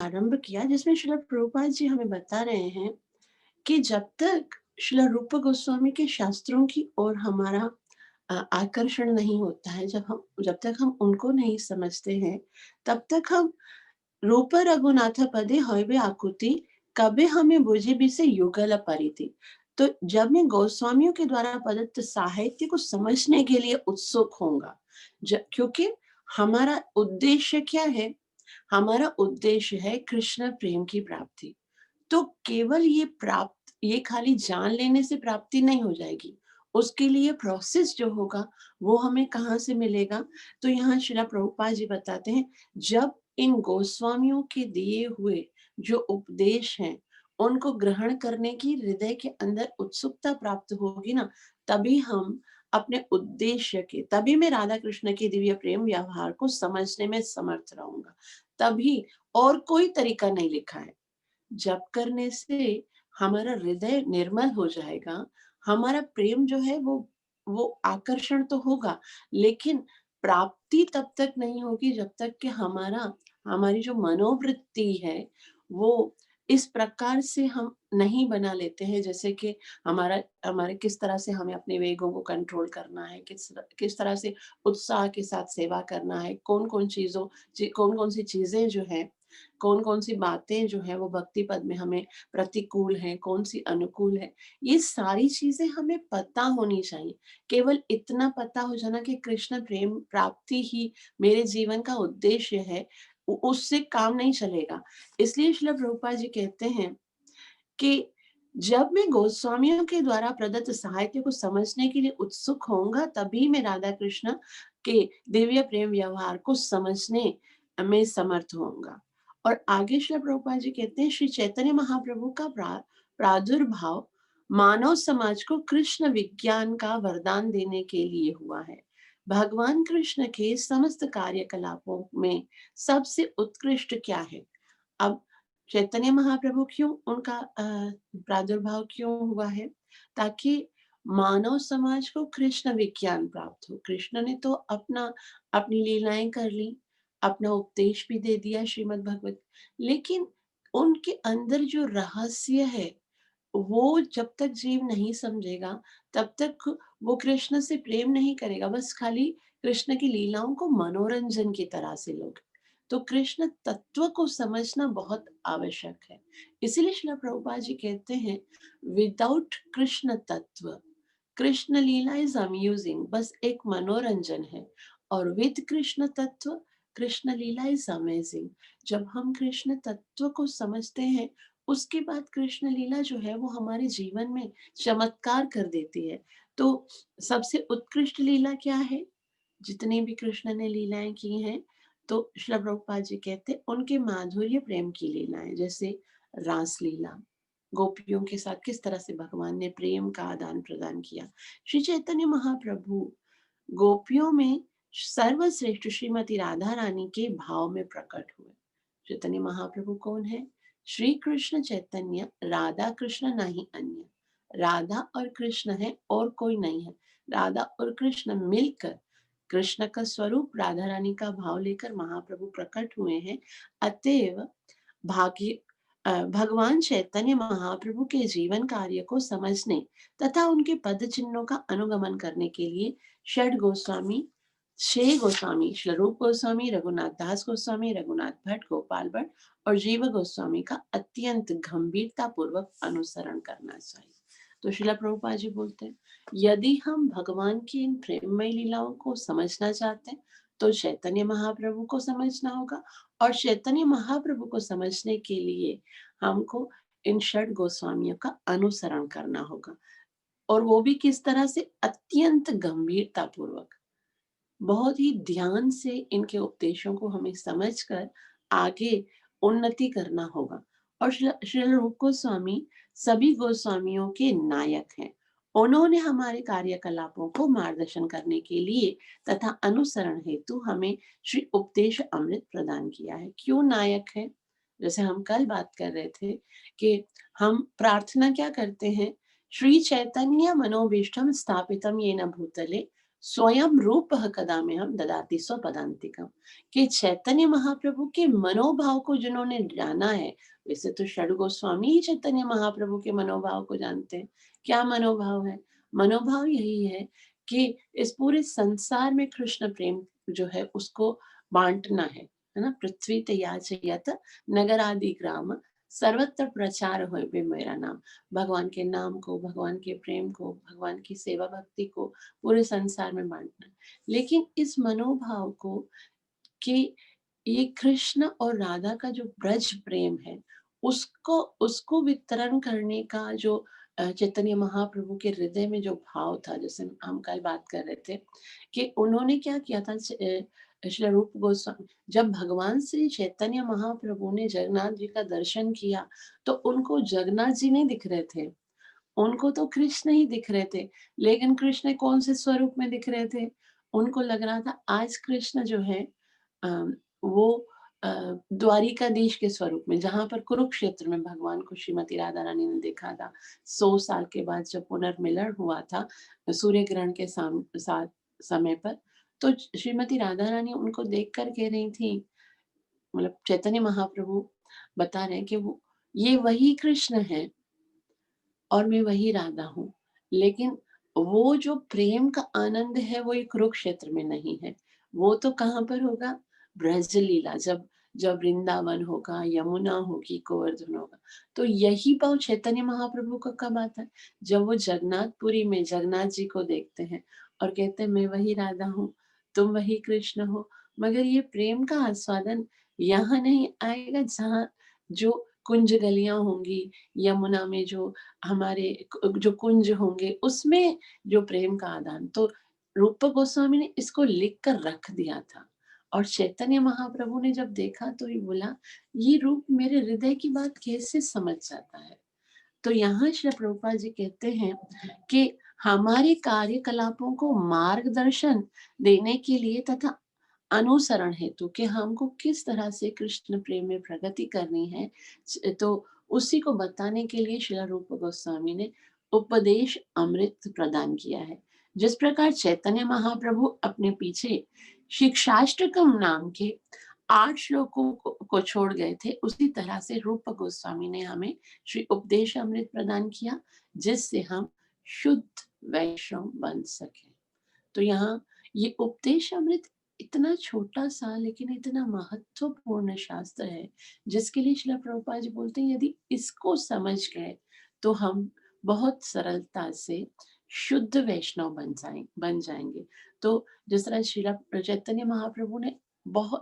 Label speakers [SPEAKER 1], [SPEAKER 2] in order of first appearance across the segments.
[SPEAKER 1] आरंभ किया जिसमें श्रील प्रभुपाद जी हमें बता रहे हैं कि जब तक श्रील रूप गोस्वामी के शास्त्रों की ओर हमारा आकर्षण नहीं होता है, जब तक हम उनको नहीं समझते हैं, तब तक हम रूप रघुनाथ पदे हौवे आकुति कबे हमें बुझे भी से युगल परिधि। तो जब मैं गोस्वामियों के द्वारा प्रदत्त साहित्य को समझने के लिए उत्सुक होऊंगा, क्योंकि हमारा उद्देश्य क्या है? हमारा उद्देश्य है कृष्ण प्रेम की प्राप्ति। तो केवल ये खाली जान लेने से प्राप्ति नहीं हो जाएगी। उसके लिए प्रोसेस जो होगा वो हमें कहाँ से मिलेगा? तो यहाँ श्रील प्रभुपाद जी बताते हैं, जब इन गोस्वामियों के दिए हुए जो उपदेश हैं उनको ग्रहण करने की हृदय के अंदर उत्सुकता प्राप्त होगी ना, तभी हम अपने उद्देश्य के तभी मैं राधा कृष्ण के दिव्य प्रेम व्यवहार को समझने में समर्थ रहूंगा। तभी, और कोई तरीका नहीं लिखा है। जप करने से हमारा हृदय निर्मल हो जाएगा, हमारा प्रेम जो है वो आकर्षण तो होगा, लेकिन प्राप्ति तब तक नहीं होगी जब तक कि हमारी जो मनोवृत्ति है वो इस प्रकार से हम नहीं बना लेते हैं, जैसे कि हमारे किस तरह से हमें अपने वेगों को कंट्रोल करना है, किस तरह से उत्साह के साथ सेवा करना है, कौन कौन सी चीजें जो है, कौन कौन सी बातें जो है वो भक्ति पद में हमें प्रतिकूल है, कौन सी अनुकूल है, ये सारी चीजें हमें पता होनी चाहिए। केवल इतना पता हो जाना कि कृष्ण प्रेम प्राप्ति ही मेरे जीवन का उद्देश्य है, उससे काम नहीं चलेगा। इसलिए श्रील प्रभुपाद जी कहते हैं कि जब मैं गोस्वामियों के द्वारा प्रदत्त साहित्य को समझने के लिए उत्सुक होऊंगा, तभी मैं राधा कृष्ण के दिव्य प्रेम व्यवहार को समझने में समर्थ होऊंगा। और आगे श्री प्रभुपाद जी कहते हैं, श्री चैतन्य महाप्रभु का प्रादुर्भाव मानव समाज को कृष्ण विज्ञान का वरदान देने के लिए हुआ है। भगवान कृष्ण के समस्त कार्यकलापों में सबसे उत्कृष्ट क्या है? अब चैतन्य महाप्रभु क्यों उनका प्रादुर्भाव क्यों हुआ है? ताकि मानव समाज को कृष्ण विज्ञान प्राप्त हो। कृष्ण ने तो अपनी लीलाएं कर ली, अपना उपदेश भी दे दिया श्रीमद् भगवत, लेकिन उनके अंदर जो रहस्य है वो जब तक जीव नहीं समझेगा, तब तक वो कृष्ण से प्रेम नहीं करेगा। बस खाली कृष्ण की लीलाओं को मनोरंजन की तरह से लोग, तो कृष्ण तत्व को समझना बहुत आवश्यक है। इसीलिए श्रील प्रभुपाद जी कहते हैं, विदाउट कृष्ण तत्व कृष्ण लीला इज अम्यूजिंग, बस एक मनोरंजन है। और विद कृष्ण तत्व कृष्ण लीला इज अमेजिंग। जब हम कृष्ण तत्व को समझते हैं, उसके बाद कृष्ण लीला जो है वो हमारे जीवन में चमत्कार कर देती है। तो सबसे उत्कृष्ट लीला क्या है? जितनी भी कृष्ण ने लीलाएं की हैं, तो श्रील प्रभुपाद जी कहते हैं उनके माधुर्य प्रेम की लीलाएं, जैसे रास लीला, गोपियों के साथ किस तरह से भगवान ने प्रेम का आदान प्रदान किया। श्री चैतन्य महाप्रभु गोपियों में सर्वश्रेष्ठ श्रीमती राधा रानी के भाव में प्रकट हुए। चैतन्य महाप्रभु कौन है? श्री कृष्ण चैतन्य, राधा कृष्ण नहीं अन्य। राधा और कृष्ण है और कोई नहीं है। राधा और कृष्ण मिलकर कृष्ण का स्वरूप राधा रानी का भाव लेकर महाप्रभु प्रकट हुए हैं। अतएव भाग्य भगवान चैतन्य महाप्रभु के जीवन कार्य को समझने तथा उनके पद चिन्हों का अनुगमन करने के लिए छह गोस्वामी स्वरूप गोस्वामी, रघुनाथ दास गोस्वामी, रघुनाथ भट्ट, गोपाल भट्ट और जीव गोस्वामी का अत्यंत गंभीरता पूर्वक अनुसरण करना चाहिए। तो श्रील प्रभुपाद जी बोलते हैं, यदि हम भगवान की इन प्रेममय लीलाओं को समझना चाहते हैं, तो चैतन्य महाप्रभु को समझना होगा। और चैतन्य महाप्रभु को समझने के लिए हमको इन षड गोस्वामियों का अनुसरण करना होगा। और वो भी किस तरह से? अत्यंत गंभीरता पूर्वक, बहुत ही ध्यान से इनके उपदेशों को हमें समझकर आगे उन्नति करना होगा। और श्रील रूप गोस्वामी सभी गोस्वामियों के नायक हैं। उन्होंने हमारे कार्यकलापों को मार्गदर्शन करने के लिए तथा अनुसरण हेतु हमें श्री उपदेश अमृत प्रदान किया है। क्यों नायक है? जैसे हम कल बात कर रहे थे कि हम प्रार्थना क्या करते हैं? श्री चैतन्य मनोभीष्टम स्थापितम येन भूतले स्वयं रूपः कदा मह्यं ददाति स्वपदान्तिकम्, कि चैतन्य महाप्रभु के मनोभाव को जिन्होंने जाना है, वैसे तो षड गोस्वामी ही चैतन्य महाप्रभु के मनोभाव को जानते हैं। क्या मनोभाव है? मनोभाव यही है कि इस पूरे संसार में कृष्ण प्रेम जो है उसको बाँटना है ना? पृथ्वी ते याचयत नगरादि ग्राम सर्वत्र प्रचार होए बे मेरा नाम। भगवान के नाम को, भगवान के प्रेम को, भगवान की सेवा भक्ति को पूरे संसार में बाँटना है। लेकिन इस मनोभाव को कि ये कृष्ण और राधा का जो ब्रज प्रेम है, उसको उसको वितरण करने का जो चैतन्य महाप्रभु के हृदय में जो भाव था, जैसे हम कल बात कर रहे थे, कि उन्होंने क्या किया था, श्रील रूप गोस्वामी जब भगवान श्री चैतन्य महाप्रभु ने जगन्नाथ जी का दर्शन किया, तो उनको जगन्नाथ जी नहीं दिख रहे थे, उनको तो कृष्ण ही दिख रहे थे। लेकिन कृष्ण कौन से स्वरूप में दिख रहे थे? उनको लग रहा था आज कृष्ण जो है अ, वो अ, द्वारिकाधीश के स्वरूप में, जहाँ पर कुरुक्षेत्र में भगवान को श्रीमती राधा रानी ने देखा था। 100 साल के बाद जब पुनर्मिलन हुआ था सूर्य ग्रहण के साथ समय पर, तो श्रीमती राधा रानी उनको देख कर कह रही थी, मतलब चैतन्य महाप्रभु बता रहे हैं कि वो ये वही कृष्ण है और मैं वही राधा हूँ। लेकिन वो जो प्रेम का आनंद है वो ये कुरुक्षेत्र में नहीं है। वो तो कहाँ पर होगा? ब्रज लीला, जब जब वृंदावन होगा, यमुना होगी, गोवर्धन होगा। तो यही भाव चैतन्य महाप्रभु का कब आता है? जब वो जगन्नाथपुरी में जगन्नाथ जी को देखते हैं और कहते हैं मैं वही राधा हूँ, तुम वही कृष्ण हो। मगर ये प्रेम का आस्वादन यहाँ नहीं आएगा जहाँ जो कुंज गलियाँ होंगी, यमुना में जो हमारे जो कुंज होंगे उसमें जो प्रेम का आदान, तो रूप गोस्वामी ने इसको लिख कर रख दिया था। और चैतन्य महाप्रभु ने जब देखा तो ये बोला, ये रूप मेरे हृदय की बात कैसे समझ जाता है। तो यहाँ श्री प्रभुपाद जी कहते हैं कि हमारे कार्यकलापों को मार्गदर्शन देने के लिए तथा अनुसरण हेतु कि हमको किस तरह से कृष्ण प्रेम में प्रगति करनी है, तो उसी को बताने के लिए श्रील रूप गोस्वामी ने उपदेश अमृत प्रदान किया है। जिस प्रकार चैतन्य महाप्रभु अपने पीछे शिक्षाष्टकम नाम के 8 श्लोकों को छोड़ गए थे, उसी तरह से रूप गोस्वामी ने हमें श्री उपदेश अमृत प्रदान किया, जिससे हम शुद्ध वैष्णव बन सके। तो यहाँ ये उपदेश अमृत इतना छोटा-सा लेकिन इतना महत्वपूर्ण शास्त्र है, जिसके लिए श्रील प्रभुपाद जी बोलते हैं यदि इसको समझ गए, तो हम बहुत सरलता से शुद्ध वैष्णव बन जाएँगे। तो जिस तरह श्रील चैतन्य महाप्रभु ने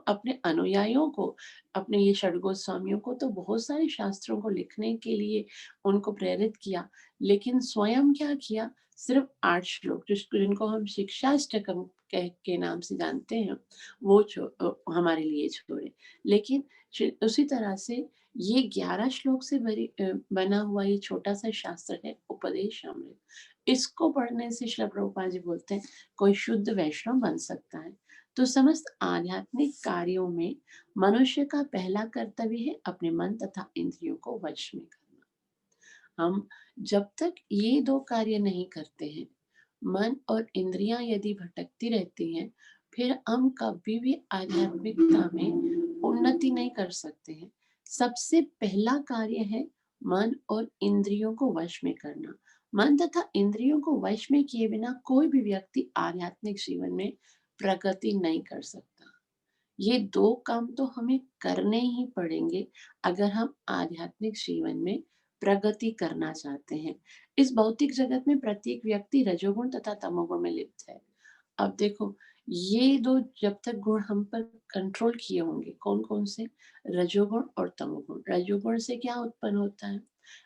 [SPEAKER 1] अपने अनुयायियों को, अपने ये षड गोस्वामियों को तो बहुत सारे शास्त्रों को लिखने के लिए उनको प्रेरित किया, लेकिन स्वयं क्या किया? सिर्फ 8 श्लोक जिनको हम शिक्षाष्टकम कह के नाम से जानते हैं, वो हमारे लिए छोड़े। लेकिन उसी तरह से ये 11 श्लोक से बना हुआ ये छोटा-सा शास्त्र है उपदेश अमृत। इसको पढ़ने से श्रील प्रभुपाद जी बोलते हैं, कोई शुद्ध वैष्णव बन सकता है। तो समस्त आध्यात्मिक कार्यों में मनुष्य का पहला कर्तव्य है अपने मन तथा इंद्रियों को वश में करना। हम जब तक ये 2 कार्य नहीं करते हैं, मन और इंद्रियाँ यदि भटकती रहती हैं, फिर हम कभी भी आध्यात्मिकता में उन्नति नहीं कर सकते हैं। सबसे पहला कार्य है मन और इंद्रियों को वश में करना। मन तथा इंद्रियों को वश में किए बिना कोई भी व्यक्ति आध्यात्मिक जीवन में प्रगति नहीं कर सकता। ये 2 काम तो हमें करने ही पड़ेंगे अगर हम आध्यात्मिक जीवन में प्रगति करना चाहते हैं। इस भौतिक जगत में प्रत्येक व्यक्ति रजोगुण तथा तमोगुण में लिप्त है। अब देखो, ये 2 जब तक गुण हम पर कंट्रोल किए होंगे, कौन-कौन से? रजोगुण और तमोगुण। रजोगुण से क्या उत्पन्न होता है?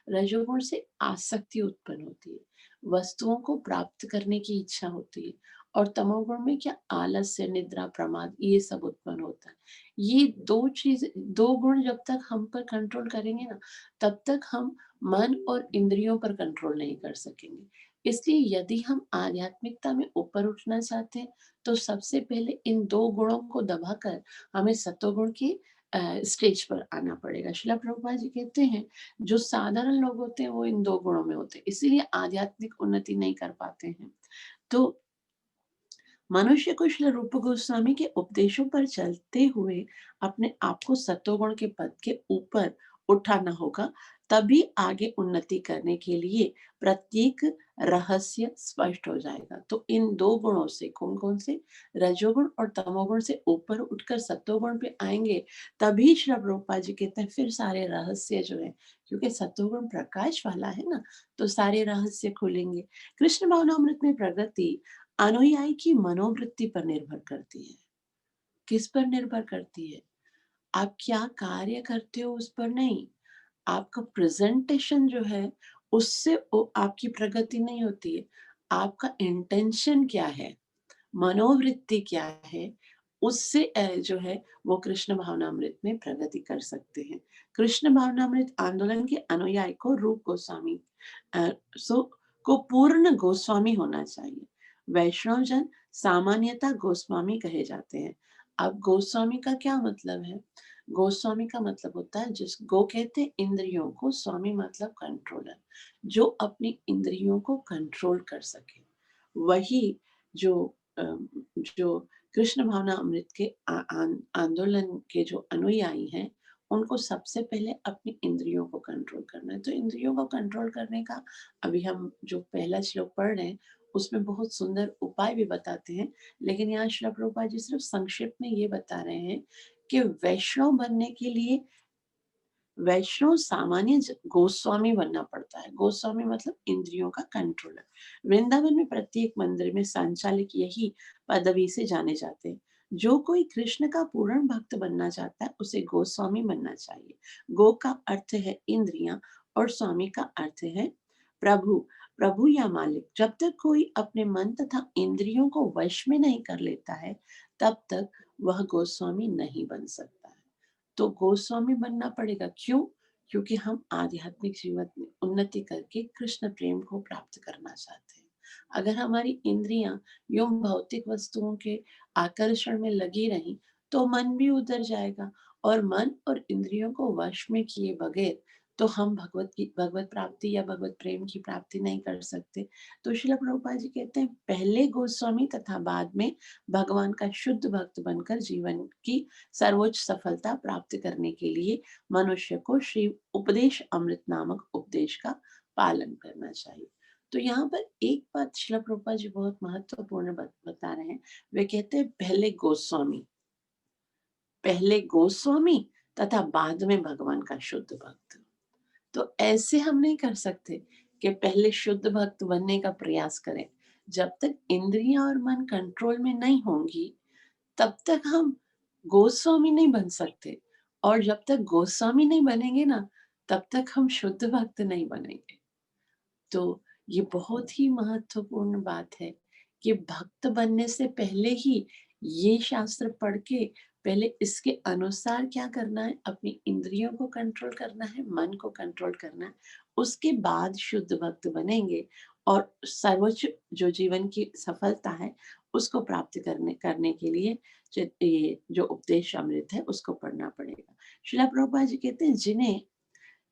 [SPEAKER 1] रजोगुण से आसक्ति उत्पन्न होती है, वस्तुओं को प्राप्त करने की इच्छा होती है, और तमोगुण में क्या? आलस्य, निद्रा, प्रमाद, ये सब उत्पन्न होता है। ये 2 गुण जब तक हम पर कंट्रोल करेंगे ना, तब तक हम मन और इंद्रियों पर कंट्रोल नहीं कर सकेंगे। इसलिए यदि हम आध्यात्मिकता में ऊपर उठना चाहते हैं, तो सबसे पहले इन 2 गुणों को दबाकर हमें सत्वगुण की स्टेज पर आना पड़ेगा। श्रील प्रभुपाद जी कहते हैं, जो साधारण लोग होते हैं वो इन 2 गुणों में होते हैं, इसीलिए आध्यात्मिक उन्नति नहीं कर पाते हैं। तो मनुष्य को श्री रूप गोस्वामी के उपदेशों पर चलते हुए अपने आप को सत्वगुण के पद के ऊपर उठाना होगा, तभी आगे उन्नति करने के लिए प्रत्येक रहस्य स्पष्ट हो जाएगा। तो इन दो गुणों से, कौन कौन से, रजोगुण और तमोगुण से ऊपर उठकर सत्वगुण पे आएंगे, तभी श्री प्रभुपाद जी कहते हैं फिर सारे रहस्य जो है, क्योंकि सत्वगुण प्रकाश वाला है ना, तो सारे रहस्य खुलेंगे। कृष्ण भावनामृत में प्रगति अनुयायी की मनोवृत्ति पर निर्भर करती है। किस पर निर्भर करती है? आप क्या कार्य करते हो उस पर नहीं। आपका प्रेजेंटेशन जो है, उससे आपकी प्रगति नहीं होती है। आपका इंटेंशन क्या है, मनोवृत्ति क्या है, उससे जो है वो कृष्ण भावनामृत में प्रगति कर सकते हैं। कृष्ण भावनामृत आंदोलन के अनुयायी को रूप गोस्वामी अ, सो को पूर्ण गोस्वामी होना चाहिए। वैष्णव जन सामान्यतः गोस्वामी कहे जाते हैं। अब गोस्वामी का क्या मतलब है? गोस्वामी का मतलब होता है, जिस गो कहते हैं इंद्रियों को, स्वामी मतलब कंट्रोलर, जो अपनी इंद्रियों को कंट्रोल कर सके। वही जो जो कृष्ण भावना अमृत के आंदोलन के जो अनुयायी हैं, उनको सबसे पहले अपनी इंद्रियों को कंट्रोल करना है। तो इंद्रियों को कंट्रोल करने का अभी हम जो पहला श्लोक पढ़ रहे हैं, उसमें बहुत सुंदर उपाय भी बताते हैं, लेकिन यहाँ श्रील प्रभुपाद जी सिर्फ संक्षिप्त में ये बता रहे हैं कि वैष्णव बनने के लिए वैष्णव सामान्य गोस्वामी बनना पड़ता है। गोस्वामी मतलब इंद्रियों का कंट्रोलर। वृंदावन में प्रत्येक मंदिर में संचालक यही पदवी से जाने जाते हैं। जो कोई कृष्ण का पूर्ण भक्त बनना चाहता है, उसे गोस्वामी बनना चाहिए। गो का अर्थ है इंद्रियां और स्वामी का अर्थ है प्रभु। प्रभु या मालिक। जब तक कोई अपने मन तथा इंद्रियों को वश में नहीं कर लेता है, तब तक वह गोस्वामी नहीं बन सकता है। तो गोस्वामी बनना पड़ेगा। क्यों? क्योंकि हम आध्यात्मिक जीवन में उन्नति करके कृष्ण प्रेम को प्राप्त करना चाहते हैं। अगर हमारी इंद्रियां यूं भौतिक वस्तुओं के आकर्षण में लगी रही, तो मन भी उधर जाएगा, और मन और इंद्रियों को वश में किए बगैर तो हम भगवत प्राप्ति या भगवत प्रेम की प्राप्ति नहीं कर सकते। तो श्रील प्रभुपाद जी कहते हैं, पहले गोस्वामी तथा बाद में भगवान का शुद्ध भक्त बनकर जीवन की सर्वोच्च सफलता प्राप्त करने के लिए मनुष्य को श्री उपदेश अमृत नामक उपदेश का पालन करना चाहिए। तो यहाँ पर एक बात श्रील प्रभुपाद जी बहुत महत्वपूर्ण बता रहे हैं। वे कहते हैं पहले गोस्वामी तथा बाद में भगवान का शुद्ध भक्त। तो ऐसे हम नहीं कर सकते कि पहले शुद्ध भक्त बनने का प्रयास करें। जब तक इंद्रियां और मन कंट्रोल में नहीं होंगी, तब तक हम गोस्वामी नहीं बन सकते, और जब तक गोस्वामी नहीं बनेंगे ना, तब तक हम शुद्ध भक्त नहीं बनेंगे। तो ये बहुत ही महत्वपूर्ण बात है कि भक्त बनने से पहले ही ये शास्त्र पढ़ के पहले इसके अनुसार क्या करना है, अपनी इंद्रियों को कंट्रोल करना है, मन को कंट्रोल करना है, उसके बाद शुद्ध भक्त बनेंगे, और सर्वोच्च जो जीवन की सफलता है उसको प्राप्त करने करने के लिए ये जो उपदेश अमृत है उसको पढ़ना पड़ेगा। श्रील प्रभुपाद जी कहते हैं, जिन्हें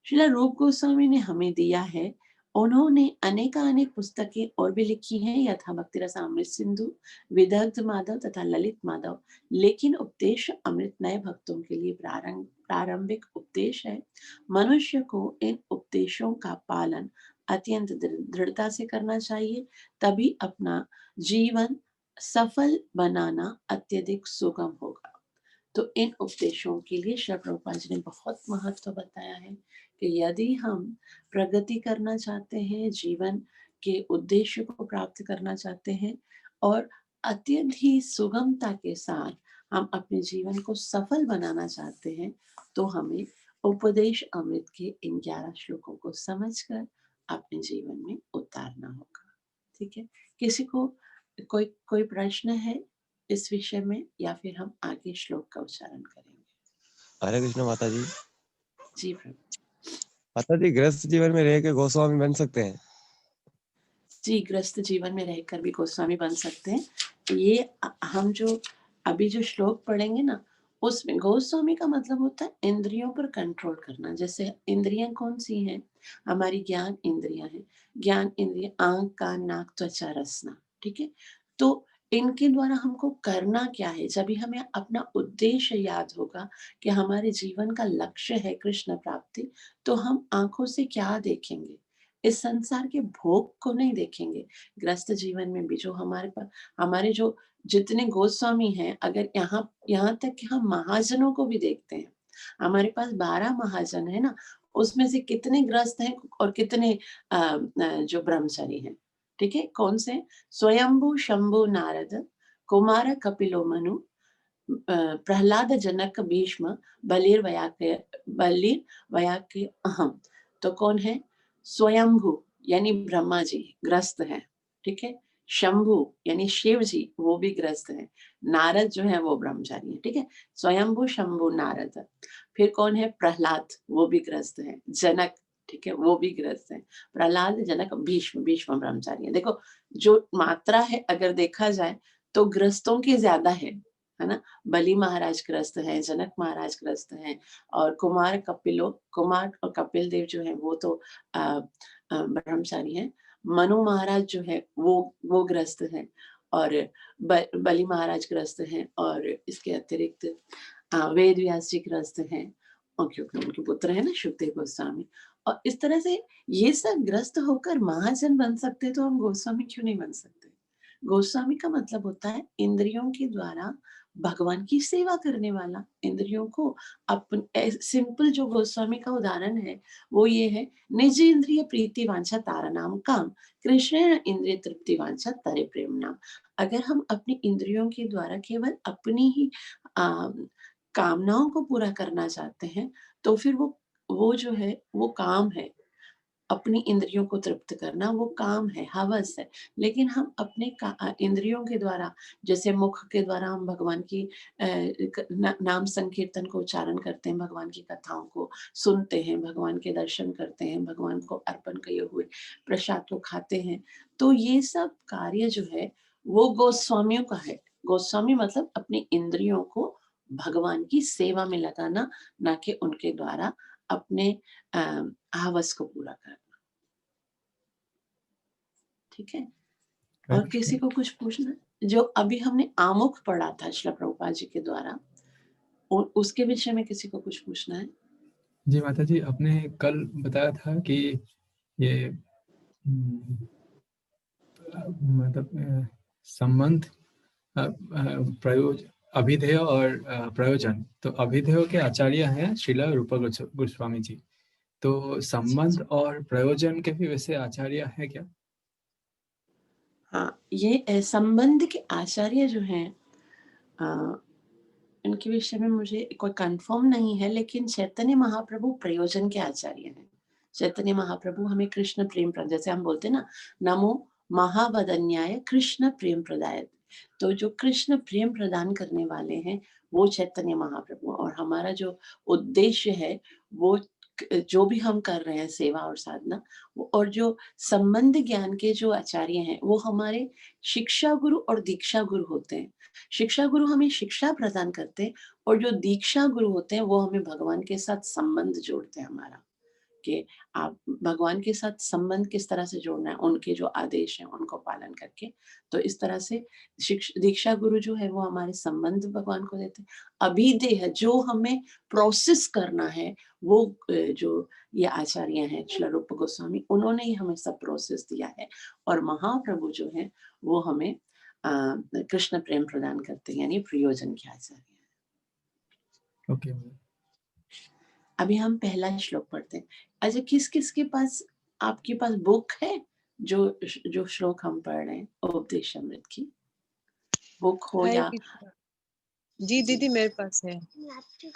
[SPEAKER 1] श्रील रूप गोस्वामी ने हमें दिया है, उन्होंने अनेकानेक पुस्तकें और भी लिखी हैं, यथा भक्ति रसामृत सिंधु, विदग्ध माधव तथा ललित माधव। लेकिन उपदेश अमृत नए भक्तों के लिए प्रारंभिक उपदेश है। मनुष्य को इन उपदेशों का पालन अत्यंत दृढ़ता से करना चाहिए, तभी अपना जीवन सफल बनाना अत्यधिक सुगम होगा। तो इन उपदेशों के लिए श्री प्रभुपाद जी ने बहुत महत्व बताया है कि यदि हम प्रगति करना चाहते हैं, जीवन के उद्देश्य को प्राप्त करना चाहते हैं, और अत्यंत ही सुगमता के साथ हम अपने जीवन को सफल बनाना चाहते हैं, तो हमें उपदेश अमृत के इन 11 श्लोकों को समझकर अपने जीवन में उतारना होगा। ठीक है? किसी को कोई कोई प्रश्न है इस विषय में, या फिर हम आगे श्लोक का उच्चारण करेंगे?
[SPEAKER 2] हरे कृष्ण माता जी।
[SPEAKER 1] जी प्रभु।
[SPEAKER 2] माता जी, गृहस्थ जीवन में रह के गोस्वामी बन सकते हैं?
[SPEAKER 1] जी, गृहस्थ जीवन में रहकर भी गोस्वामी बन सकते हैं। ये हम जो अभी जो श्लोक पढ़ेंगे ना, उसमें गोस्वामी का मतलब होता है इंद्रियों पर कंट्रोल करना। जैसे इंद्रियां कौन सी हैं? हमारी ज्ञान इंद्रियां हैं। ज्ञान इंद्रिय आंख, कान, नाक, त्वचा, रसना। ठीक है? तो इनके द्वारा हमको करना क्या है? जब भी हमें अपना उद्देश्य याद होगा कि हमारे जीवन का लक्ष्य है कृष्ण प्राप्ति, तो हम आँखों से क्या देखेंगे? इस संसार के भोग को नहीं देखेंगे। गृहस्थ जीवन में भी जो हमारे जो जितने गोस्वामी हैं, अगर यहाँ यहाँ तक कि हम महाजनों को भी देखते हैं। हमारे पास 12 महाजन हैं ना, उसमें से कितने गृहस्थ हैं और कितने जो ब्रह्मचारी हैं। ठीक है? कौन से? स्वयंभू शंभु नारद, कुमार कपिलो मनु, प्रहलाद जनक भीष्म, बलिर वयाक्य अहम। तो कौन है? स्वयंभू यानी ब्रह्मा जी ग्रस्त हैं, ठीक है? शंभु यानी शिव जी, वो भी ग्रस्त हैं। नारद जो है वो ब्रह्मचारी है, ठीक है? स्वयंभू शंभु नारद। फिर कौन है? प्रहलाद, वो भी ग्रस्त है। जनक, ठीक है, वो भी ग्रस्त है। प्रहलाद, जनक, भीष्म, भीष्म ब्रह्मचारी है। देखो, जो मात्रा है अगर देखा जाए तो ग्रस्तों की ज्यादा है ना? बलि महाराज ग्रस्त हैं, जनक महाराज ग्रस्त हैं, और कुमार और कपिल देव जो हैं वो तो ब्रह्मचारी हैं। मनु महाराज जो है वो ग्रस्त हैं, और बलि महाराज ग्रस्त हैं, और इसके अतिरिक्त वेद व्यास जी ग्रस्त हैं, और क्योंकि उनके पुत्र है ना शुकदेव गोस्वामी। और इस तरह से ये सब ग्रस्त होकर महाजन बन सकते, तो हम गोस्वामी क्यों नहीं बन सकते? गोस्वामी का मतलब होता है इंद्रियों के द्वारा भगवान की सेवा करने वाला। इंद्रियों को सिंपल जो गोस्वामी का उदाहरण है वो ये है, निज इंद्रिय प्रीति वांछा तारा नाम काम, कृष्ण इंद्रिय तृप्ति वांछा तरे प्रेम नाम। अगर हम अपनी इंद्रियों के द्वारा केवल अपनी ही आ, कामनाओं को पूरा करना चाहते हैं, तो फिर वो जो है वो काम है। अपनी इंद्रियों को तृप्त करना वो काम है, हवस है। लेकिन हम अपने इंद्रियों के द्वारा, जैसे मुख के द्वारा हम भगवान की नाम संकीर्तन को उच्चारण करते हैं, भगवान की कथाओं को सुनते हैं, भगवान के दर्शन करते हैं, भगवान को अर्पण किए हुए प्रसाद को खाते हैं। तो ये सब कार्य जो है वो गोस्वामियों का है। गोस्वामी मतलब अपनी इंद्रियों को भगवान की सेवा में लगाना, ना कि उनके द्वारा अपने हवस को पूरा करना। ठीक है? और
[SPEAKER 2] करेक्ट,
[SPEAKER 1] किसी को
[SPEAKER 2] करेक्ट।
[SPEAKER 1] कुछ पूछना है? जो अभी हमने आमुख पढ़ा था श्रील प्रभुपाद जी के द्वारा, उसके विषय में किसी को कुछ पूछना है?
[SPEAKER 3] जी माता जी, आपने कल बताया था कि ये मतलब संबंध, अभिधेय और प्रयोजन। तो अभिधेय के आचार्य हैं श्रील रूप गोस्वामी जी। तो
[SPEAKER 1] अच्छा,
[SPEAKER 3] संबंध
[SPEAKER 1] अच्छा।
[SPEAKER 3] और प्रयोजन के भी वैसे आचार्य है क्या?
[SPEAKER 1] हाँ, ये संबंध के आचार्य जो हैं, इनके विषय में मुझे कोई कंफर्म नहीं है, लेकिन चैतन्य महाप्रभु प्रयोजन के आचार्य हैं। चैतन्य महाप्रभु हमें कृष्ण प्रेम जैसे हम बोलते हैं ना, नमो महावदन्याय कृष्ण प्रेम प्रदाय। तो जो कृष्ण प्रेम प्रदान करने वाले हैं वो चैतन्य महाप्रभु, और हमारा जो उद्देश्य है वो जो भी हम कर रहे हैं सेवा और साधना, और जो संबंध ज्ञान के जो आचार्य हैं वो हमारे शिक्षा गुरु और दीक्षा गुरु होते हैं। शिक्षा गुरु हमें शिक्षा प्रदान करते हैं, और जो दीक्षा गुरु होते हैं वो हमें भगवान के साथ संबंध जोड़ते हैं हमारा, कि आप भगवान के साथ संबंध किस तरह से जोड़ना है, उनके जो आदेश हैं उनको पालन करके। तो इस तरह से दीक्षा गुरु जो है वो हमारे संबंध भगवान को देते हैं। अभिदेह जो हमें प्रोसेस करना है, वो जो ये आचार्य हैं श्रील रूप गोस्वामी, उन्होंने ही हमें सब प्रोसेस दिया है। और महाप्रभु जो है वो हमें कृष्ण प्रेम प्रदान करते हैं, यानी प्रयोजन के आचार्य हैं।
[SPEAKER 3] ओके।
[SPEAKER 1] अभी हम पहला श्लोक पढ़ते हैं। अच्छा, किस किस के पास, आपके पास बुक है जो जो श्लोक हम पढ़ रहे हैं उपदेश अमृत की बुक हो,
[SPEAKER 4] है
[SPEAKER 1] या
[SPEAKER 4] किसका? जी
[SPEAKER 1] जी,
[SPEAKER 4] दीदी मेरे पास है।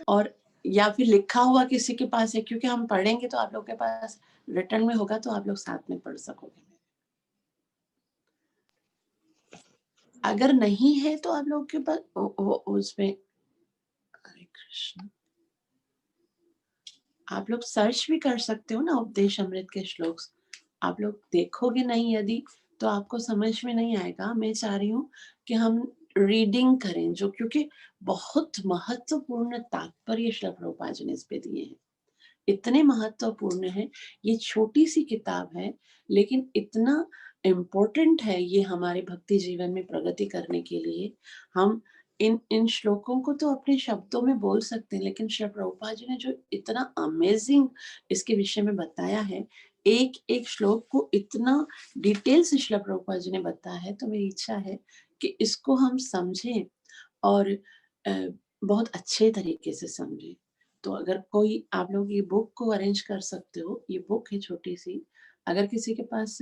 [SPEAKER 1] और या फिर लिखा हुआ किसी के पास है? क्योंकि हम पढ़ेंगे तो आप लोग के पास रिटर्न में होगा, तो आप लोग साथ में पढ़ सकोगे। अगर नहीं है तो आप लोग के पास उसमें, हरे कृष्ण, आप लोग सर्च भी कर सकते हो ना उपदेश अमृत के श्लोक। आप लोग देखोगे नहीं यदि, तो आपको समझ में नहीं आएगा। मैं चाह रही हूँ कि हम रीडिंग करें, जो क्योंकि बहुत महत्वपूर्ण तात्पर्य श्रील प्रभुपाद जी ने इस पे दिए हैं। इतने महत्वपूर्ण है, ये छोटी सी किताब है लेकिन इतना इम्पोर्टेंट है ये हमारे भक्ति जीवन में प्रगति करने के लिए। हम इन इन श्लोकों को तो अपने शब्दों में बोल सकते हैं, लेकिन श्री प्रभुपाद जी ने जो इतना अमेजिंग इसके विषय में बताया है, एक-एक श्लोक को इतना डिटेल से श्री प्रभुपाद जी ने बताया है, तो मेरी इच्छा है कि इसको हम समझें और बहुत अच्छे तरीके से समझें। तो अगर कोई आप लोग ये बुक को अरेंज कर सकते हो, ये बुक है छोटी-सी, अगर किसी के पास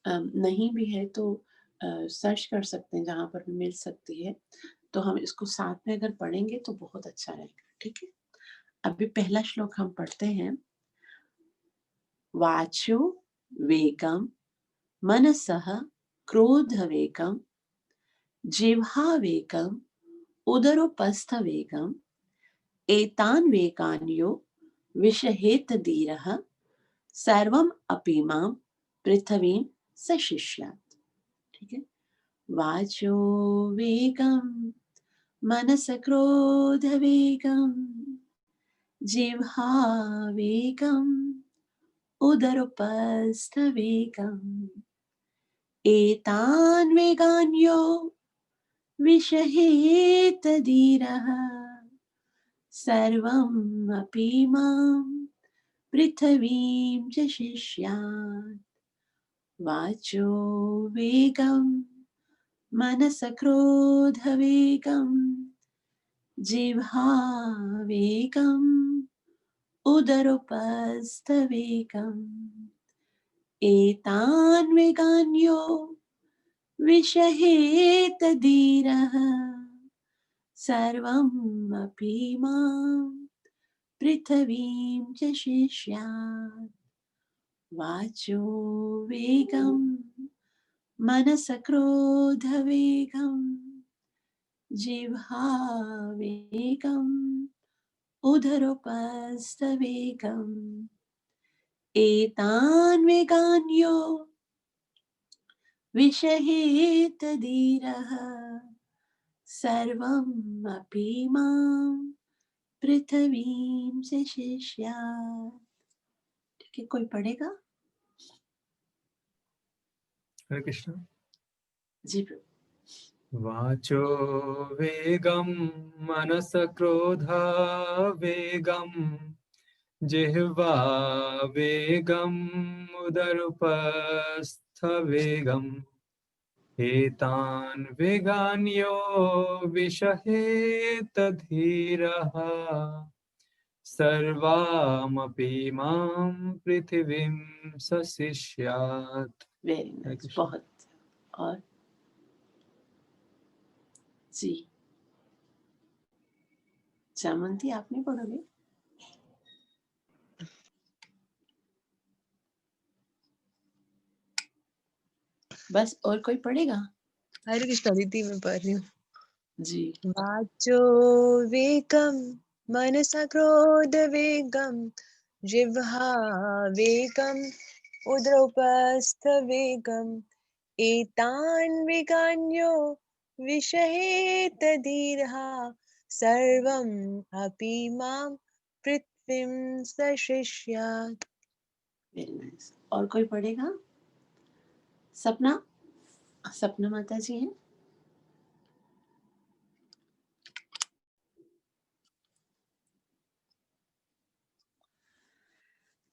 [SPEAKER 1] नहीं भी है तो सर्च कर सकते हैं जहाँ पर भी मिल सकती है। तो हम इसको साथ में अगर पढ़ेंगे तो बहुत अच्छा रहेगा, ठीक है? अभी पहला श्लोक हम पढ़ते हैं। वाचो वेगम मनसः क्रोधवेगम जिह्वावेगम उदरोपस्थवेगम एतान् वेगान्यो विषहेत धीरः सर्वम अपीमां पृथ्वीं सशिष्यात्। ठीक है? वाचो वेगम मनस क्रोध वेगम जिह्वा वेगम उदरोपस्थ वेगम एतान् वेगान्यो विषहेत धीरः सर्वम् अपीमां पृथ्वीं च शिष्यात्। वाचो वेगं मनस क्रोध वेगं जिह्वा वेगं उदरोपस्थ वेगम् एतान् वेगान्यो विषहेत धीरः सर्वम् अपीमां पृथ्वीं च शिष्यात्। वाचो वेगं मनस क्रोध वेगं जिह्वा वेगं उदरोपस्थ वेगम् एतान् वेगान्यो विषहेत धीरः सर्वम् अपीमां पृथ्वीं च शिष्यात्। ठीक है, कोई पढ़ेगा?
[SPEAKER 3] हरे कृष्ण।
[SPEAKER 1] जी प्रभु।
[SPEAKER 3] वाचो वेगं मनस क्रोधा वेगं जिह्वा वेगं उदरुपस्थ वेगम् एतान् वेगान्यो विषहेत धीरः सर्वामपि मां पृथिवीं सशिष्यात्।
[SPEAKER 1] वेरी
[SPEAKER 3] हरे
[SPEAKER 1] नाइस,
[SPEAKER 3] कृष्ण।
[SPEAKER 1] बहुत। और जी चामंती, आप नहीं पढ़ोगे? बस और कोई पढ़ेगा?
[SPEAKER 4] हरे कृष्ण दीदी मैं पढ़ रही हूँ।
[SPEAKER 1] जी
[SPEAKER 4] वाचो वेगम मनसा क्रोध वेगम जिह्वा वेगम उदरोपस्थ वेगम एतान् वेगान्यो विषहेत धीरः सर्वम् अपि मां पृथ्वीं सशिष्यात्।
[SPEAKER 1] Very nice. और कोई पढ़ेगा? सपना, सपना माता जी हैं?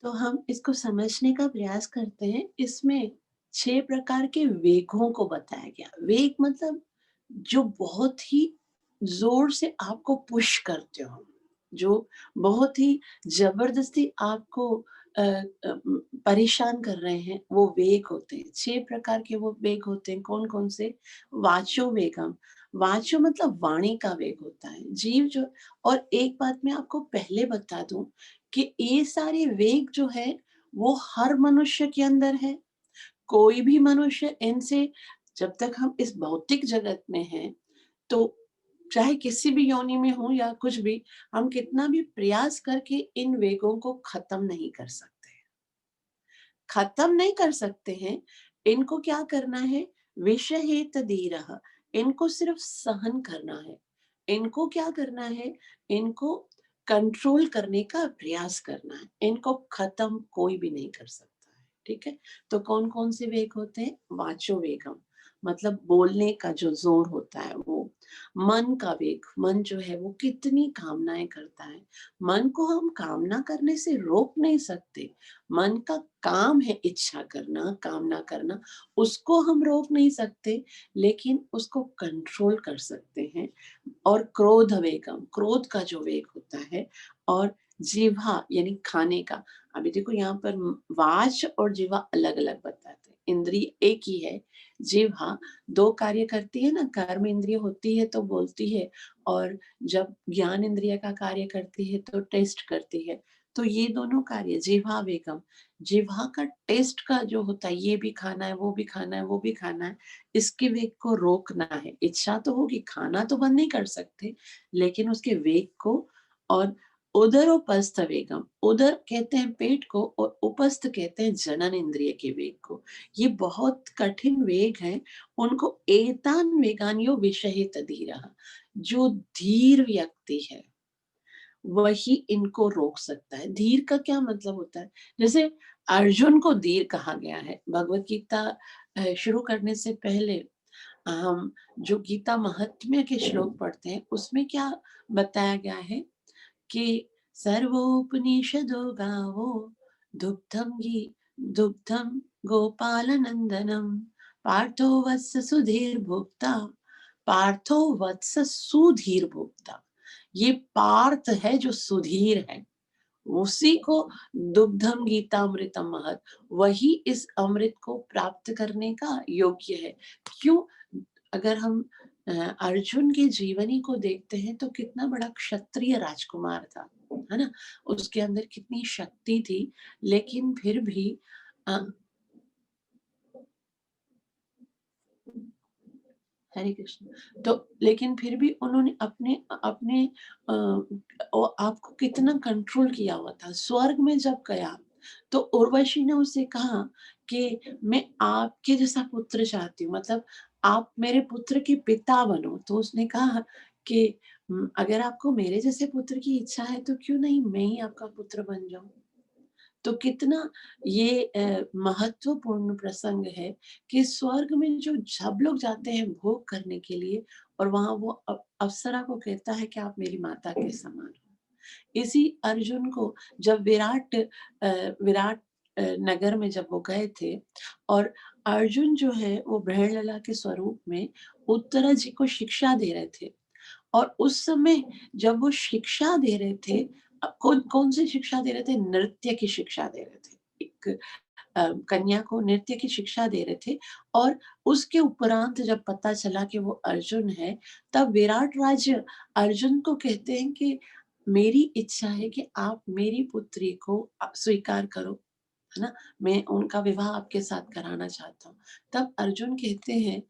[SPEAKER 1] तो हम इसको समझने का प्रयास करते हैं। इसमें 6 प्रकार के वेगों को बताया गया। वेग मतलब जो बहुत ही ज़ोर से आपको पुश करते हो, जो बहुत ही ज़बरदस्ती आपको परेशान कर रहे हैं, वो वेग होते हैं। 6 प्रकार के वो वेग होते हैं। कौन-कौन से? वाचो वेगम, वाचो मतलब वाणी का वेग होता है। जीव जो, और एक बात मैं आपको पहले बता दूँ कि ये सारे वेग जो है वो हर मनुष्य के अंदर है। कोई भी मनुष्य इनसे, जब तक हम इस भौतिक जगत में हैं, तो चाहे किसी भी योनि में हो या कुछ भी, हम कितना भी प्रयास करके इन वेगों को खत्म नहीं कर सकते। खत्म नहीं कर सकते हैं। इनको क्या करना है? विषहेत धीरः, इनको सिर्फ सहन करना है। इनको क्या करना है? इनको कंट्रोल करने का प्रयास करना है। इनको खत्म कोई भी नहीं कर सकता है। ठीक है। तो कौन कौन से वेग होते हैं? वाचो वेगम, मतलब बोलने का जो जोर होता है वो। मन का वेग, मन जो है वो कितनी कामनाएं करता है। मन को हम कामना करने से रोक नहीं सकते। मन का काम है इच्छा करना, कामना करना, उसको हम रोक नहीं सकते, लेकिन उसको कंट्रोल कर सकते हैं। और क्रोध वेगम, क्रोध का जो वेग होता है। और जिह्वा यानी खाने का। अभी देखो यहाँ पर वाच और जिह्वा अलग अलग बताते हैं, इंद्रिय एक ही है। जिह्वा दो कार्य करती है ना, कर्म इंद्रिय होती है तो बोलती है, और जब ज्ञान इंद्रिय का कार्य करती है तो टेस्ट करती है। तो ये दोनों कार्य जिह्वा वेगम, जिह्वा का टेस्ट का जो होता है, ये भी खाना है, वो भी खाना है, वो भी खाना है, इसके वेग को रोकना है। इच्छा तो होगी, खाना तो बंद नहीं कर सकते, लेकिन उसके वेग को। और उदर उपस्थ वेगम, उदर कहते हैं पेट को और उपस्थ कहते हैं जनन इंद्रिय के वेग को। ये बहुत कठिन वेग है। उनको एतान वेगान्यो विषहित धीरः, जो धीर व्यक्ति है वही इनको रोक सकता है। धीर का क्या मतलब होता है? जैसे अर्जुन को धीर कहा गया है। भगवत गीता शुरू करने से पहले हम जो गीता महात्म्य के श्लोक पढ़ते हैं उसमें क्या बताया गया है कि सर्वोपनिषदो गावो दुग्धम गोपाल नंदनम पार्थो वत्स सुधीर भोक्ता, पार्थो वत्स सुधीर भोक्ता। ये पार्थ है जो सुधीर है, उसी को दुग्धम गीतामृतम महत, वही इस अमृत को प्राप्त करने का योग्य है। क्यों? अगर हम अर्जुन के जीवनी को देखते हैं तो कितना बड़ा क्षत्रिय राजकुमार था, है ना। उसके अंदर कितनी शक्ति थी, लेकिन फिर भी अ, हरे कृष्ण। तो लेकिन फिर भी उन्होंने अपने अपने आपको कितना कंट्रोल किया हुआ था। स्वर्ग में जब गया तो उर्वशी ने उसे कहा कि मैं आपके जैसा पुत्र चाहती हूँ, मतलब आप मेरे पुत्र के पिता बनो। तो उसने कहा कि अगर आपको मेरे जैसे पुत्र की इच्छा है तो क्यों नहीं मैं ही आपका पुत्र बन जाऊं। तो कितना ये महत्वपूर्ण प्रसंग है कि स्वर्ग में जो सब लोग जाते हैं भोग करने के लिए, और वहां वो अप्सरा को कहता है कि आप मेरी माता के समान हो। इसी अर्जुन को जब विराट नगर में जब वो गए थे, और अर्जुन जो है वो ब्रह्मलला के स्वरूप में उत्तरा जी को शिक्षा दे रहे थे। और उस समय जब वो शिक्षा दे रहे थे, कौन कौन सी शिक्षा दे रहे थे? नृत्य की शिक्षा दे रहे थे। एक कन्या को नृत्य की शिक्षा दे रहे थे। और उसके उपरांत जब पता चला कि वो अर्जुन है, तब विराट राज अर्जुन को कहते हैं कि मेरी इच्छा है कि आप मेरी पुत्री को स्वीकार करो, है ना, मैं उनका विवाह आपके साथ कराना चाहता हूँ। तब अर्जुन कहते हैं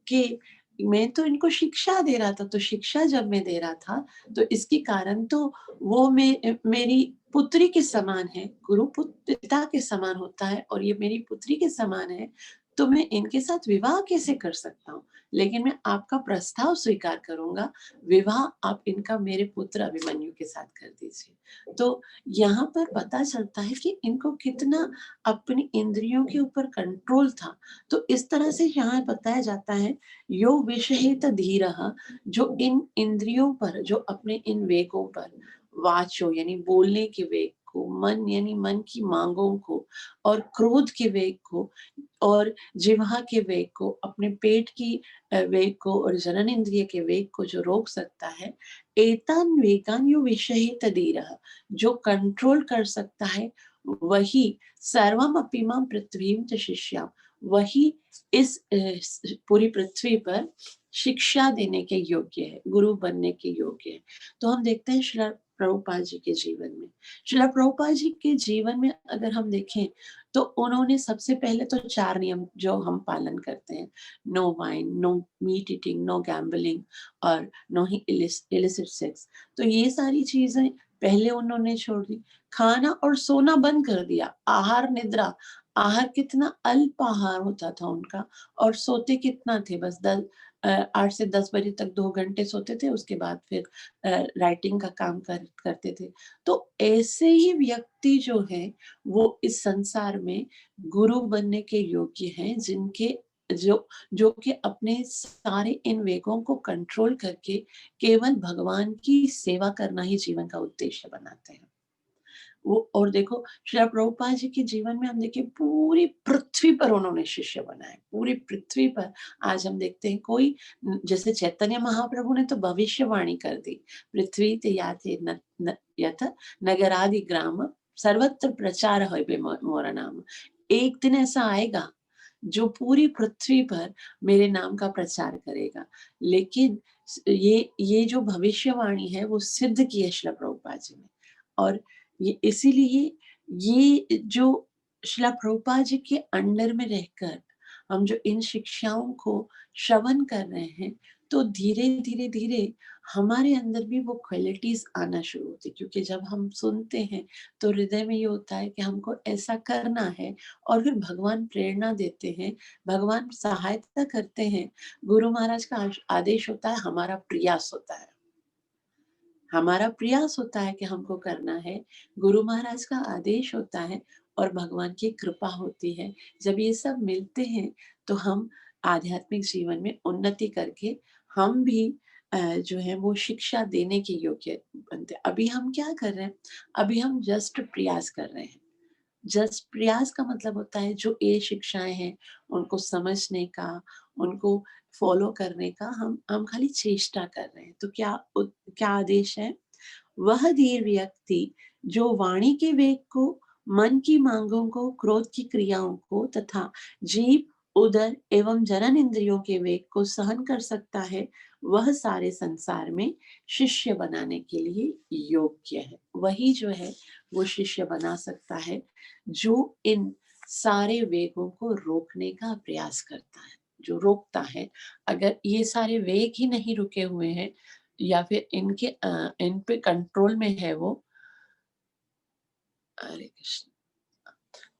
[SPEAKER 1] कि मैं तो इनको शिक्षा दे रहा था, तो शिक्षा जब मैं दे रहा था तो इसके कारण तो वो मेरी पुत्री के समान है, गुरु पिता के समान होता है, और ये मेरी पुत्री के समान है, तो मैं इनके साथ विवाह कैसे कर सकता हूँ? लेकिन मैं आपका प्रस्ताव स्वीकार करूंगा, विवाह आप इनका मेरे पुत्र अभिमन्यु के साथ कर दीजिए। तो यहाँ पर पता चलता है कि इनको कितना अपनी इंद्रियों के ऊपर कंट्रोल था। तो इस तरह से यहाँ बताया जाता है, यो विषहित धीरः, जो इन इंद्रियों पर, जो अपने इन वेगों पर, वाचो यानी बोलने के वेग को, मन यानी मन की मांगों को, और क्रोध के वेग को, और जिह्वा के वेग को, अपने पेट की वेग को, और जनन इंद्रिय के वेग को जो रोक सकता है, एतान वेगान यो विषहित धीरः, जो कंट्रोल कर सकता है, वही सर्वम अपीमां पृथ्वीं च शिष्याम, वही इस पूरी पृथ्वी पर शिक्षा देने के योग्य है, गुरु बनने के योग्य है। तो हम देखते हैं श्रील प्रभुपाद जी के जीवन में, श्रील प्रभुपाद जी के जीवन में अगर हम देखें तो उन्होंने सबसे पहले तो 4 नियम जो हम पालन करते हैं, no wine, no meat eating, no gambling, और नो ही इलिसिट सेक्स। तो ये सारी चीजें पहले उन्होंने छोड़ दी। खाना और सोना बंद कर दिया, आहार निद्रा, आहार कितना अल्प आहार होता था उनका, और सोते कितना थे? बस 8 से 10 बजे तक 2 घंटे सोते थे, उसके बाद फिर राइटिंग का काम करते थे। तो ऐसे ही व्यक्ति जो हैं, वो इस संसार में गुरु बनने के योग्य हैं, जिनके जो कि अपने सारे इन वेगों को कंट्रोल करके केवल भगवान की सेवा करना ही जीवन का उद्देश्य बनाते हैं। वो और देखो श्रील प्रभुपाद जी के जीवन में हम देखिए पूरी पृथ्वी पर उन्होंने शिष्य बनाए, पूरी पृथ्वी पर। आज हम देखते हैं कोई जैसे चैतन्य महाप्रभु ने तो भविष्यवाणी कर दी, पृथ्वी ते याते यथ नगरादि ग्राम सर्वत्र प्रचार होइबे मोर नाम। एक दिन ऐसा आएगा जो पूरी पृथ्वी पर मेरे नाम का प्रचार करेगा। लेकिन ये जो भविष्यवाणी है वो सिद्ध की है श्रील प्रभुपाद जी ने। और ये इसीलिए ये जो श्रील प्रभुपाद जी के अंडर में रहकर हम जो इन शिक्षाओं को श्रवण कर रहे हैं, तो धीरे-धीरे हमारे अंदर भी वो क्वालिटीज़ आना शुरू होती है। क्योंकि जब हम सुनते हैं, तो हृदय में ये होता है कि हमको ऐसा करना है और फिर भगवान प्रेरणा देते हैं, भगवान सहायता करते हैं। गुरु महाराज का आदेश होता है, हमारा प्रयास होता है। हमारा प्रयास होता है कि हमको करना है, गुरु महाराज का आदेश होता है और भगवान की कृपा होती है। जब ये सब मिलते हैं, तो हम आध्यात्मिक जीवन में उन्नति करके हम भी जो है वो शिक्षा देने के योग्य बनते हैं। अभी हम क्या कर रहे हैं? अभी हम जस्ट प्रयास कर रहे हैं। जस्ट प्रयास का मतलब होता है जो ये शिक्षाएँ हैं, उनको समझने का, उनको फॉलो करने का हम खाली चेष्टा कर रहे हैं। तो क्या आदेश है? वह धीर व्यक्ति जो वाणी के वेग को, मन की मांगों को, क्रोध की क्रियाओं को तथा जीभ, उदर एवं जनन इंद्रियों के वेग को सहन कर सकता है, वह सारे संसार में शिष्य बनाने के लिए योग्य है। वही जो है वो शिष्य बना सकता है, जो इन सारे वेगों को रोकने का प्रयास करता है, जो रोकता है। अगर ये सारे वेग ही नहीं रुके हुए हैं या फिर इन पे कंट्रोल में है वो, हरे कृष्ण,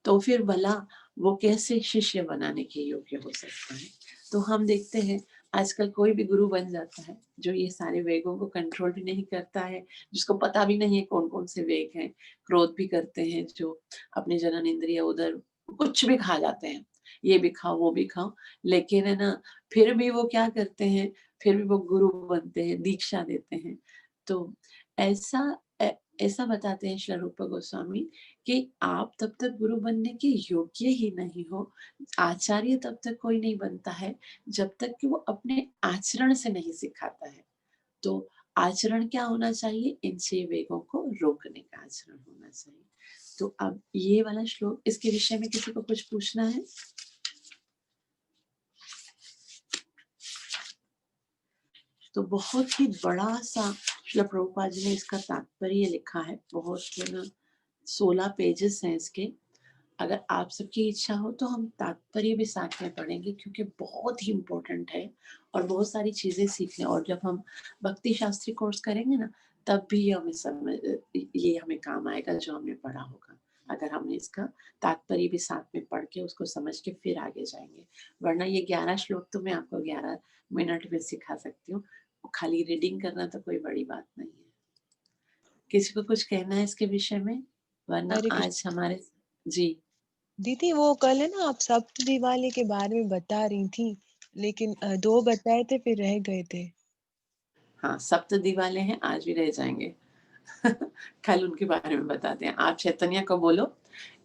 [SPEAKER 1] तो फिर भला वो कैसे शिष्य बनाने के योग्य हो सकता है? तो हम देखते हैं आजकल कोई भी गुरु बन जाता है जो ये सारे वेगों को कंट्रोल भी नहीं करता है, जिसको पता भी नहीं है कौन-कौन से वेग हैं, क्रोध भी करते हैं, जो अपने जनन इंद्रिय उधर कुछ भी खा जाते हैं, ये भी खाओ, वो भी खाओ, लेकिन है ना, फिर भी वो क्या करते हैं, फिर भी वो गुरु बनते हैं, दीक्षा देते हैं। तो ऐसा ऐसा बताते हैं श्री रूप गोस्वामी कि आप तब तक गुरु बनने के योग्य ही नहीं हो, आचार्य तब तक कोई नहीं बनता है, जब तक कि वो अपने आचरण से नहीं सिखाता है। तो आचरण क्या होना चाहिए? इन 6 वेगों को रोकने का आचरण होना चाहिए। तो अब ये वाला श्लोक, इसके विषय में किसी को कुछ पूछना है? तो बहुत ही बड़ा-सा श्रील प्रभुपाद जी ने इसका तात्पर्य लिखा है, बहुत है ना, 16 पेजेज़ हैं इसके। अगर आप सबकी इच्छा हो तो हम तात्पर्य भी साथ में पढ़ेंगे, क्योंकि बहुत ही इम्पोर्टेंट है और बहुत सारी चीज़ें सीखने, और जब हम भक्ति शास्त्री कोर्स करेंगे ना, तब भी ये हमें काम आएगा जो हमने पढ़ा होगा। अगर हमने इसका तात्पर्य भी साथ में पढ़ के उसको समझ के फिर आगे जाएँगे। वरना ये 11 श्लोक तो मैं आपको 11 मिनट में सिखा सकती हूँ। खाली रीडिंग करना तो कोई बड़ी बात नहीं है। किसी को कुछ कहना है इसके विषय में? वरना
[SPEAKER 4] हरे कृष्ण।
[SPEAKER 1] आज हमारे जी।
[SPEAKER 4] दीदी वो कल है ना आप सप्त दिवाली के बारे में बता रही थी, लेकिन 2 बताए थे फिर रह गए थे।
[SPEAKER 1] हाँ, सप्तदी वाले हैं, आज भी रह जाएँगे। कल उनके बारे में बताते हैं। आप चैतन्य को बोलो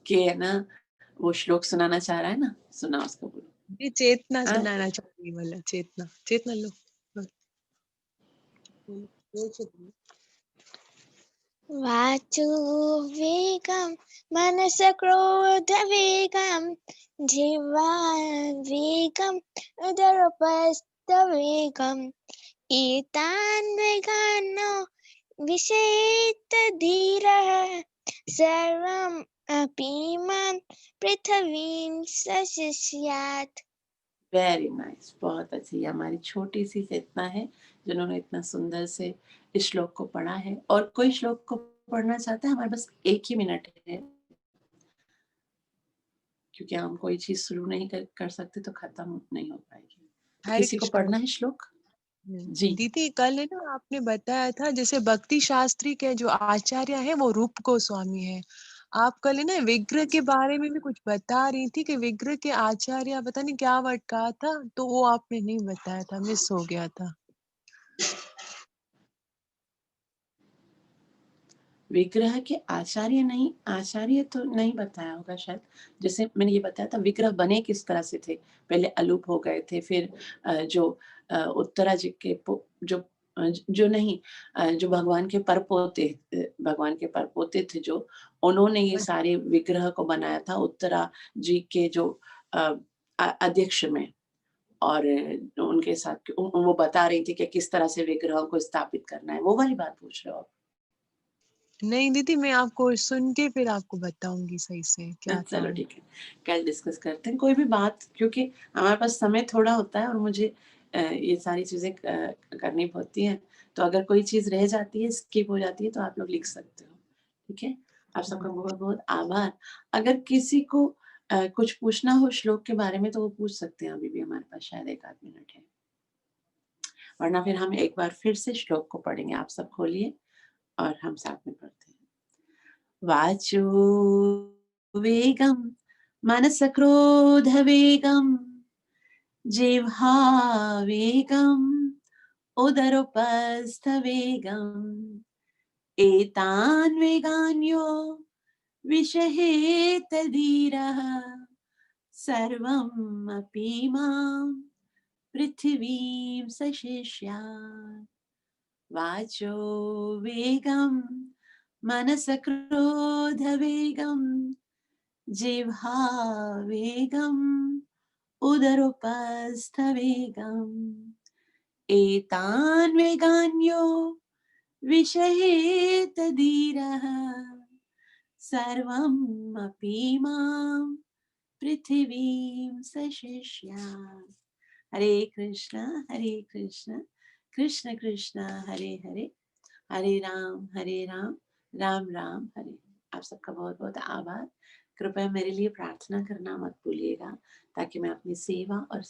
[SPEAKER 1] कि है ना, वो श्लोक सुनाना चाह रहा है ना, सुनाओ उसको बोलो।
[SPEAKER 4] ये चेतना
[SPEAKER 1] हाँ?
[SPEAKER 4] सुनाना चाहती वाला चेतना, चेतना लो। हाँ, बोलो, जोर से बोलो।
[SPEAKER 5] वाचो वेगं मनसक्रोधवेगं जिह्वा वेगं उदरपस्थवेगं एतान् वेगान् विषेत धीरः सर्वम् अपि मां पृथिवीं शशिष्यात्।
[SPEAKER 1] वेरी नाइस, बहुत अच्छी। ये हमारी छोटी-सी चेतना है, जिन्होंने इतना सुंदर से इस श्लोक को पढ़ा है। और कोई श्लोक को पढ़ना चाहता है? हमारे पास 1 ही मिनट है, क्योंकि हम कोई चीज़ शुरू नहीं कर सकते तो खत्म नहीं हो पाएगी।
[SPEAKER 4] हरे
[SPEAKER 1] किसी को
[SPEAKER 4] कृष्णा
[SPEAKER 1] पढ़ना है श्लोक? जी।
[SPEAKER 4] दीदी कल है ना आपने बताया था जैसे भक्ति शास्त्री के जो आचार्य है वो रूप गोस्वामी है। आप कल है ना विग्रह के बारे में भी कुछ बता रही थी कि विग्रह के आचार्य पता नहीं क्या वर्ड कहा था तो वो आपने नहीं बताया था, मिस हो गया था।
[SPEAKER 1] विग्रह के आचार्य नहीं, आचार्य तो नहीं बताया होगा शायद। जैसे मैंने ये बताया था विग्रह बने किस तरह से थे, पहले अलूप हो गए थे, फिर जो उत्तरा जी के जो नहीं, जो भगवान के परपोते, भगवान के परपोते थे जो, उन्होंने ये सारे विग्रह को बनाया था उत्तरा जी के जो अध्यक्ष में, और उनके साथ वो बता रही थी कि किस तरह से विग्रहों को स्थापित करना है। वो वाली बात पूछ रहे हो आप?
[SPEAKER 4] नहीं दीदी मैं आपको सुन के फिर आपको बताऊंगी सही से क्या था।
[SPEAKER 1] चलो ठीक है, कल डिस्कस करते हैं कोई भी बात, क्योंकि हमारे पास समय थोड़ा होता है और मुझे ये सारी चीज़ें करनी होती हैं, तो अगर कोई चीज़ रह जाती है, स्किप हो जाती है, तो आप लोग लिख सकते हो, ठीक है? आप सबका बहुत-बहुत आभार। अगर किसी को कुछ पूछना हो श्लोक के बारे में तो वो पूछ सकते हैं, अभी भी हमारे पास शायद 1 आध मिनट है। वरना फिर हम एक बार फिर से श्लोक को पढ़ेंगे, आप सब खोलिए और हम साथ में पढ़ते हैं। वाचो वेगं मनसक्रोधवेगं जिह्वावेगं उदरोपस्थवेगम् एतान् वेगान्यो विषहेत धीरः सर्वम् अपि मां पृथिवीं सशिष्यात्। वाचो वेगं मनसक्रोधवेगं जिह्वावेगं उदरोपस्थवेगम् एतान् वेगान्यो विषहेत धीरः सर्वम् अपि मां पृथिवीं सशिष्यात्। हरे कृष्ण कृष्ण कृष्ण हरे हरे, हरे राम राम राम हरे। आप सबका बहुत बहुत आभार। कृपया मेरे लिए प्रार्थना करना मत भूलिएगा, ताकि मैं अपनी सेवा और